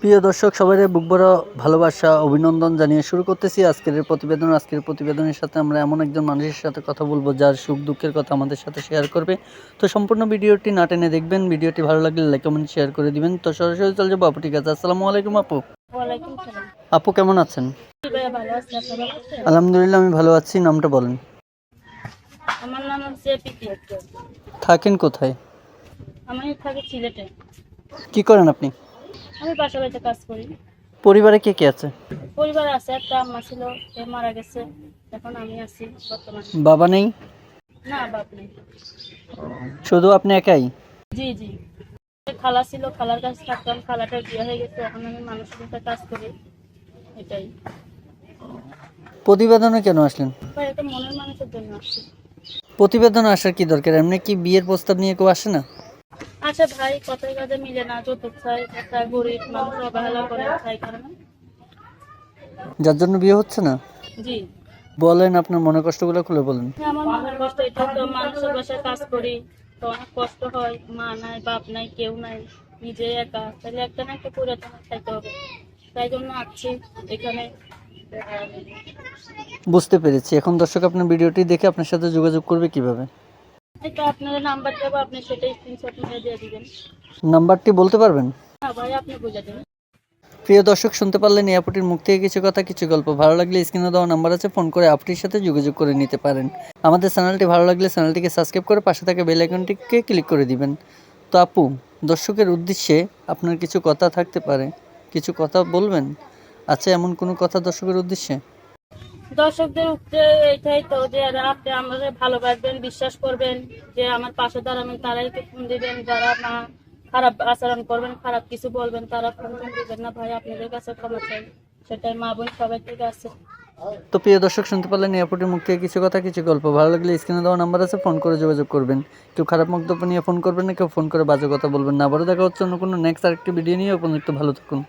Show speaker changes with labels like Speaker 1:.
Speaker 1: প্রিয় দর্শক সবাই বুকভরা ভালোবাসা অভিনন্দন জানিয়ে শুরু করতেছি আজকের প্রতিবেদনের সাথে আমরা এমন একজন মানুষের সাথে কথা বলবো যার সুখ দুঃখের কথা আমাদের সাথে শেয়ার করবে। তো সম্পূর্ণ ভিডিওটি না টেনে দেখবেন, ভিডিওটি ভালো লাগলে লাইক কমেন্ট শেয়ার করে দিবেন। তো সরাসরি চলে যাবো আপু। ঠিক আছে, আসসালামু আলাইকুম আপু।
Speaker 2: ওয়ালাইকুম সালাম।
Speaker 1: আপু কেমন আছেন?
Speaker 2: জি ভাইয়া, ভালো আছি। আপনি ভালো আছেন?
Speaker 1: আলহামদুলিল্লাহ আমি ভালো আছি। নামটা বলেন।
Speaker 2: আমার নাম হচ্ছে প্রীতি আক্তার।
Speaker 1: থাকেন কোথায়?
Speaker 2: আমি থাকি সিলেটে।
Speaker 1: কি করেন আপনি?
Speaker 2: আমি বাসা বাড়িতে কাজ করি।
Speaker 1: পরিবারে কে কে আছে?
Speaker 2: পরিবার আছে, একটা আম্মা ছিল, সে মারা গেছে। এখন আমি আছি বর্তমানে।
Speaker 1: বাবা নেই?
Speaker 2: না, বাপ নেই।
Speaker 1: শুধু আপনি একাই?
Speaker 2: জি জি। খালা ছিল, খালার কাছে থাকতাম, খালাটার বিয়ে হয়ে গেছে, এখন আমি মানুষের সাথে কাজ করি। এটাই
Speaker 1: প্রতিবেদনে কেন আসলেন?
Speaker 2: ভাই, এটা মনের মানুষের জন্য আসছি।
Speaker 1: প্রতিবেদনে আসার কি দরকার? এমনি কি বিয়ের প্রস্তাব নিয়ে কেউ আসে না?
Speaker 2: আচ্ছা ভাই, কথায় কাজে মিলে না, যৌতুক চাই, একটা গরিব মানুষ অবহেলা করে তাই কারণে।
Speaker 1: যার জন্য বিয়ে হচ্ছে না?
Speaker 2: জি।
Speaker 1: বলেন, আপনার মনের কষ্টগুলো খুলে বলেন।
Speaker 2: আমার মনের কষ্ট এটা, তো মানুষের বাসায় কাজ করি, তো অনেক কষ্ট হয়। মা নাই, বাপ নাই, কেউ নাই, নিজে একা, তাহলে একটা না একটা করে তো আমার খাইতে হবে। তাই জন্য আসছি এখানে।
Speaker 1: বুঝতে পেরেছি। এখন দর্শক আপনার ভিডিওটি দেখে আপনার সাথে যোগাযোগ করবে কিভাবে?
Speaker 2: এটা আপনার নাম্বার দেবো, আপনি সেটাই স্ক্রিনশট নিয়ে দিয়ে দিবেন।
Speaker 1: নাম্বারটি বলতে পারবেন?
Speaker 2: না ভাই, আপনি বুঝে দিন।
Speaker 1: প্রিয় দর্শক শুনতে পারলেন এই আপুটির মুখ থেকে কিছু কথা, কিছু গল্প। ভালো লাগলে স্ক্রিনে দেওয়া নাম্বার আছে, ফোন করে আপুটির সাথে যোগাযোগ করে নিতে পারেন। আমাদের চ্যানেলটি ভালো লাগলে চ্যানেলটিকে সাবস্ক্রাইব করে পাশে থাকা বেল আইকনটিকে ক্লিক করে দিবেন। তো আপু, দর্শকের উদ্দেশ্যে আপনার কিছু কথা থাকতে পারে, কিছু কথা বলবেন? আচ্ছা, এমন কোনো কথা দর্শকের উদ্দেশ্যে?
Speaker 2: দর্শকদের উঠতে এটাই তো, যে আপনি আমাদের ভালোবাসবেন, বিশ্বাস করবেন, যে আমার পাশে দাঁড়াবেন, তারাই তো ফোন দিবেন। যারা না খারাপ আচরণ করবেন, খারাপ কিছু বলবেন, তারা ফোন দিবেন না। ভাই, আপনাদের কাছে ক্ষমা চাই, সেটাই মা বোন সবাই থেকে আছে।
Speaker 1: তো প্রিয় দর্শক শুনতে পারলেন এই আপুটির মুখ থেকে কিছু কথা, কিছু গল্প। ভালো লাগলে স্ক্রিনে দেওয়া নাম্বার আছে, ফোন করে যোগাযোগ করবেন। কেউ খারাপ মন্তব্য নিয়ে ফোন করবেন না, কেউ ফোন করে বাজে কথা বলবেন না। আবারও দেখা হচ্ছে অন্য কোনো নেক্সট আরেকটি ভিডিও নিয়ে। উপযুক্ত ভালো থাকুন।